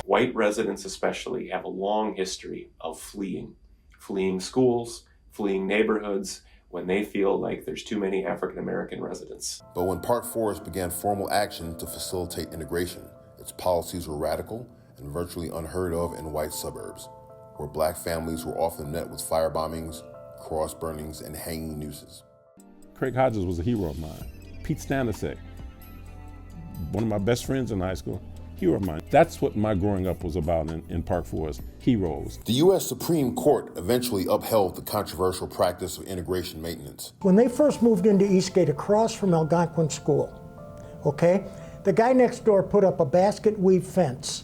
White residents especially have a long history of fleeing schools, fleeing neighborhoods when they feel like there's too many African American residents. But when Park Forest began formal action to facilitate integration, its policies were radical and virtually unheard of in white suburbs, where black families were often met with firebombings, cross burnings, and hanging nooses. Craig Hodges was a hero of mine. Pete Stanisic, one of my best friends in high school, hero of mine. That's what my growing up was about in Park Forest, heroes. The U.S. Supreme Court eventually upheld the controversial practice of integration maintenance. When they first moved into Eastgate across from Algonquin School, okay, the guy next door put up a basket weave fence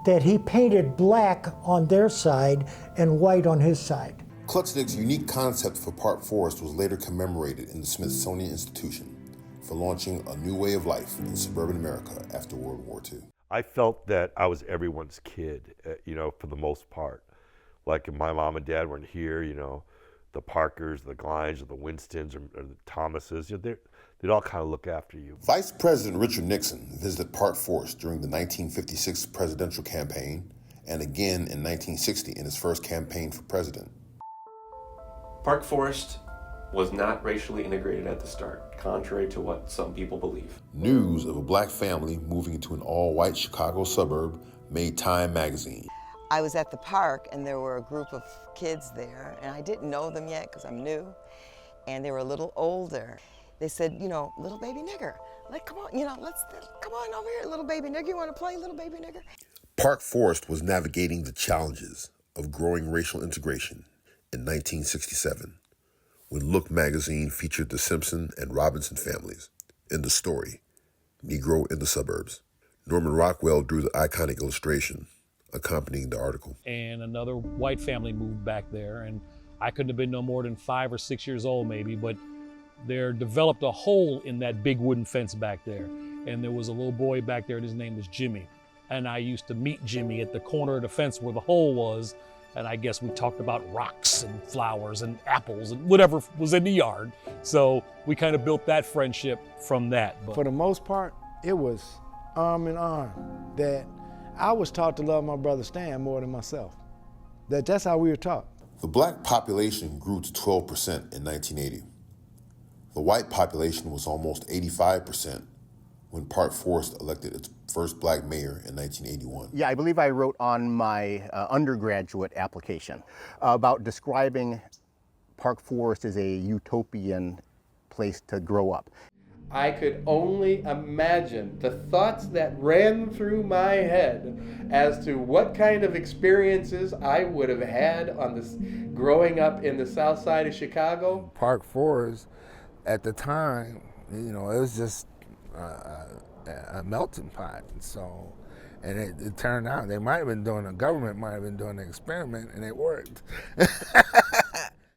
that he painted black on their side and white on his side. Klutznick's unique concept for Park Forest was later commemorated in the Smithsonian Institution for launching a new way of life in suburban America after World War II. I felt that I was everyone's kid, for the most part. Like if my mom and dad weren't here, the Parkers, the Glines, or the Winstons, or the Thomases, they'd all kind of look after you. Vice President Richard Nixon visited Park Forest during the 1956 presidential campaign and again in 1960 in his first campaign for president. Park Forest was not racially integrated at the start, contrary to what some people believe. News of a black family moving into an all-white Chicago suburb made Time magazine. I was at the park and there were a group of kids there, and I didn't know them yet because I'm new, and they were a little older. They said, little baby nigger, come on over here, little baby nigger, you want to play, little baby nigger? Park Forest was navigating the challenges of growing racial integration in 1967, when Look magazine featured the Simpson and Robinson families in the story, Negro in the Suburbs. Norman Rockwell drew the iconic illustration accompanying the article. And another white family moved back there, and I couldn't have been no more than 5 or 6 years old maybe, but there developed a hole in that big wooden fence back there. And there was a little boy back there, and his name was Jimmy. And I used to meet Jimmy at the corner of the fence where the hole was, and I guess we talked about rocks and flowers and apples and whatever was in the yard. So we kind of built that friendship from that. For the most part, it was arm in arm. That I was taught to love my brother Stan more than myself. That's how we were taught. The black population grew to 12% in 1980. The white population was almost 85% when Park Forest elected its first black mayor in 1981. Yeah, I believe I wrote on my undergraduate application about describing Park Forest as a utopian place to grow up. I could only imagine the thoughts that ran through my head as to what kind of experiences I would have had on this growing up in the south side of Chicago. Park Forest, at the time, it was just a melting pot. So, and it turned out the government might have been doing an experiment, and it worked.